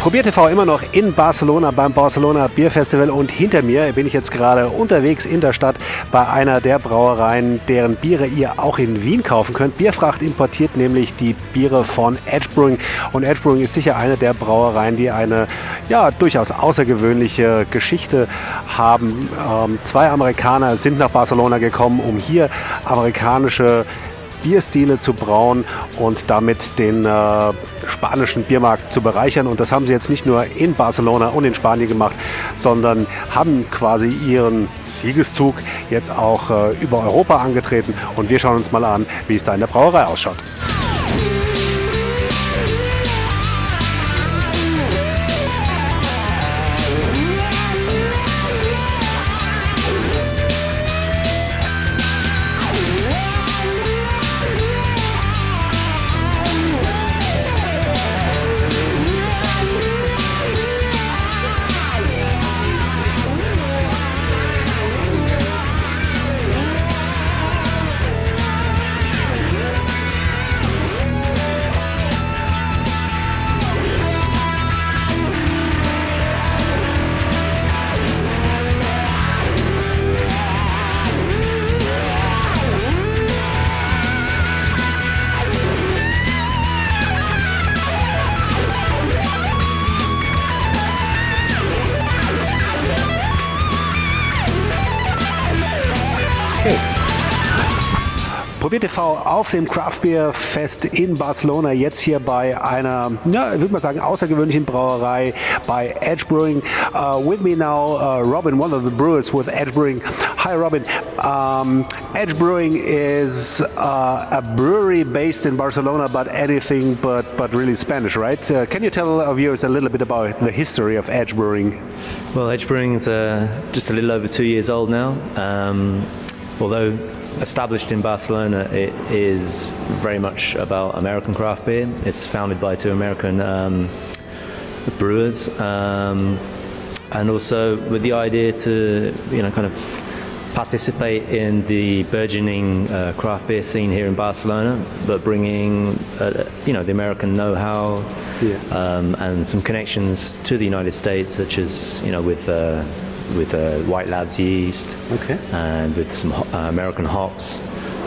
probier.at immer noch in Barcelona beim Barcelona Bierfestival und hinter mir bin ich jetzt gerade unterwegs in der Stadt bei einer der Brauereien, deren Biere ihr auch in Wien kaufen könnt. Bierfracht importiert nämlich die Biere von Edge Brewing und Edge Brewing ist sicher eine der Brauereien, die eine durchaus außergewöhnliche Geschichte haben. Zwei Amerikaner sind nach Barcelona gekommen, um hier amerikanische Bierstile zu brauen und damit den spanischen Biermarkt zu bereichern. Und das haben sie jetzt nicht nur in Barcelona und in Spanien gemacht, sondern haben quasi ihren Siegeszug jetzt auch über Europa angetreten. Und wir schauen uns mal an, wie es da in der Brauerei ausschaut. probier.at auf dem Craft Beer Fest in Barcelona, jetzt hier bei einer, ich würde mal sagen, außergewöhnlichen Brauerei bei Edge Brewing. With me now, Robin, one of the brewers with Edge Brewing. Hi, Robin. Edge Brewing is a brewery based in Barcelona, but anything but really Spanish, right? Can you tell our viewers a little bit about the history of Edge Brewing? Well, Edge Brewing is just a little over 2 years old now. Although established in Barcelona, it is very much about American craft beer. It's founded by two American brewers, and also with the idea to kind of participate in the burgeoning craft beer scene here in Barcelona, but bringing the American know-how and some connections to the United States, such as with White Labs yeast, and with some American hops,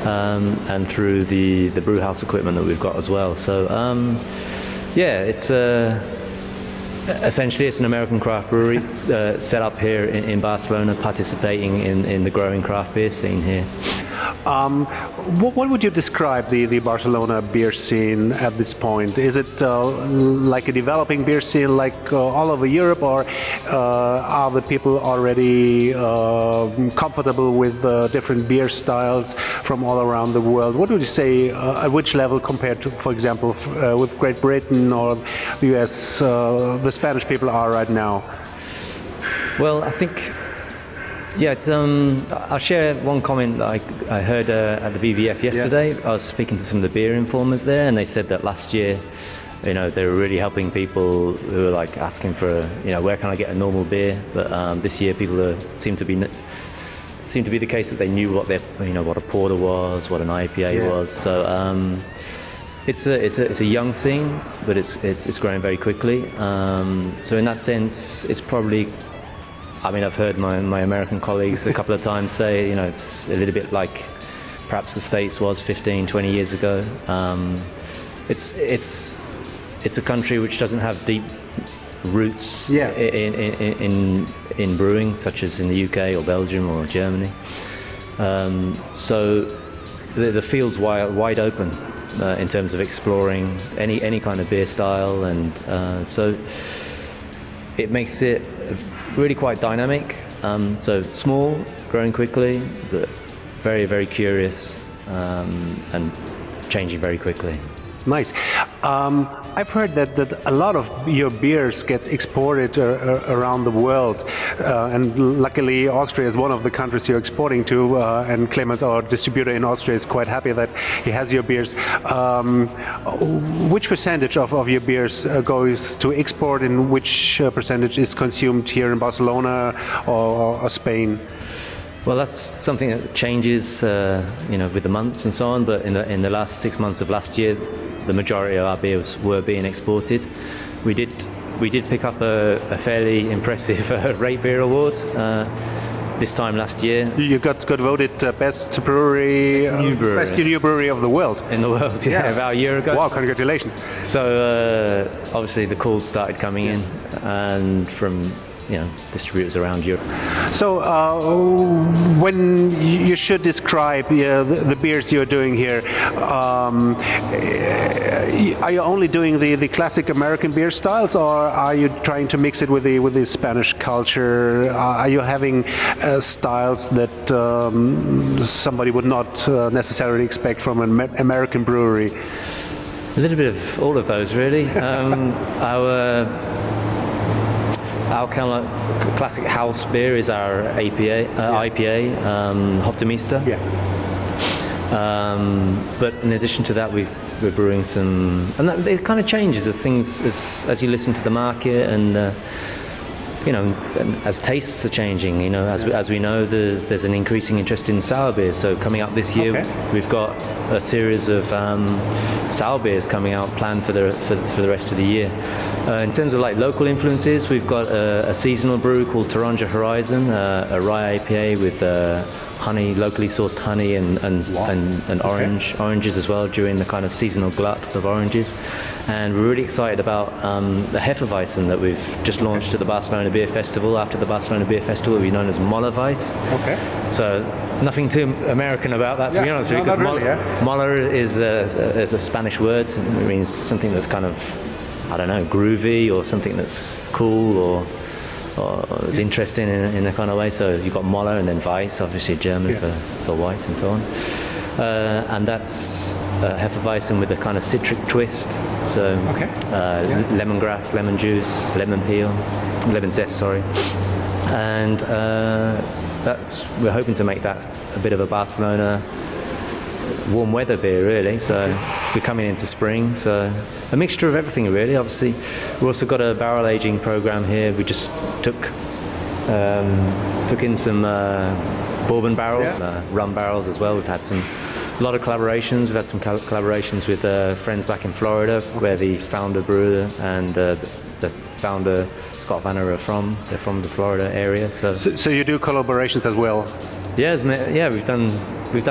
and through the brew house equipment that we've got as well. So it's essentially it's an American craft brewery set up here in Barcelona, participating in the growing craft beer scene here. What would you describe the Barcelona beer scene at this point? Is it like a developing beer scene like all over Europe, or are the people already comfortable with different beer styles from all around the world? What would you say, at which level compared to, for example, with Great Britain or the US, the Spanish people are right now? Well, I think it's, I'll share one comment that I heard at the BVF yesterday. I was speaking to some of the beer informers there, and they said that last year, they were really helping people who were like asking for, where can I get a normal beer? But this year, people seem to be the case that they knew what what a porter was, what an IPA was. So it's a young scene, but it's growing very quickly. So in that sense, it's probably. I've heard my American colleagues a couple of times say, it's a little bit like perhaps the States was 15, 20 years ago. It's a country which doesn't have deep roots in brewing, such as in the UK or Belgium or Germany. So the field's wide open in terms of exploring any kind of beer style, and so it makes it really quite dynamic. So small, growing quickly, but very, very curious, and changing very quickly. Nice. I've heard that a lot of your beers gets exported around the world, and luckily Austria is one of the countries you're exporting to, and Clemens, our distributor in Austria, is quite happy that he has your beers. Which percentage of your beers goes to export, and which percentage is consumed here in Barcelona or Spain? Well, that's something that changes, with the months and so on. But in the last 6 months of last year, the majority of our beers were being exported. We did we did pick up a fairly impressive Rate Beer Award this time last year. You got voted best brewery, best new brewery of the world. In the world, yeah, about a year ago. Wow, congratulations. So obviously the calls started coming in, and from distributors around Europe. So when you should describe the beers you're doing here, are you only doing the classic American beer styles, or are you trying to mix it with the Spanish culture? Are you having styles that somebody would not necessarily expect from an American brewery? A little bit of all of those, really. Our kind of classic house beer is our IPA, Optimista. Yeah. But in addition to that, we're brewing some, and it kind of changes as you listen to the market, and as tastes are changing. As we know, there's an increasing interest in sour beers. So coming up this year, we've got a series of sour beers coming out planned for the rest of the year. In terms of like local influences, we've got a seasonal brew called Taronja Horizon, a rye IPA with honey, locally sourced honey and oranges as well during the kind of seasonal glut of oranges. And we're really excited about the Hefeweizen that we've just launched at the Barcelona Beer Festival. After the Barcelona Beer Festival, it'll be known as Mollerweiss. Okay. So nothing too American about that, to be honest with you, because Moller is a Spanish word. It means something that's kind of, I don't know, groovy, or something that's cool, or it's interesting in a kind of way. So you've got Moller, and then Weiss, obviously German for white, and so on. And that's Hefeweizen with a kind of citric twist. So lemongrass, lemon juice, lemon peel, lemon zest, sorry. And we're hoping to make that a bit of a Barcelona warm weather beer, really. So we're coming into spring, so a mixture of everything, really. Obviously, we've also got a barrel aging program here. We just took in some bourbon barrels, rum barrels as well. We've had a lot of collaborations. We've had some collaborations with friends back in Florida, where the founder brewer and the founder Scott Vanner are from. They're from the Florida area. So you do collaborations as well? Yeah, we've done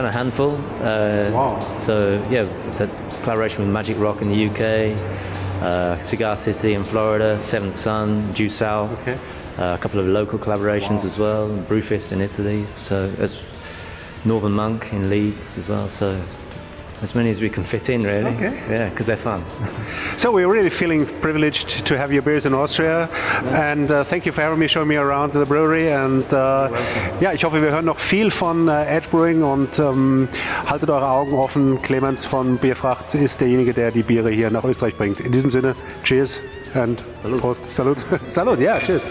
a handful. Wow. So the collaboration with Magic Rock in the UK, Cigar City in Florida, Seventh Sun, Due South. Okay. A couple of local collaborations as well, Brewfist in Italy. So there's Northern Monk in Leeds as well. So as many as we can fit in, really. Okay. Yeah, because they're fun. So we're really feeling privileged to have your beers in Austria. And thank you for having me, showing me around the brewery. And ich hoffe, wir hören noch viel von Edge Brewing, und haltet eure Augen offen. Clemens von Bierfracht ist derjenige, der die Biere hier nach Österreich bringt. In diesem Sinne, cheers and Prost. Salut. Salut, ja, cheers.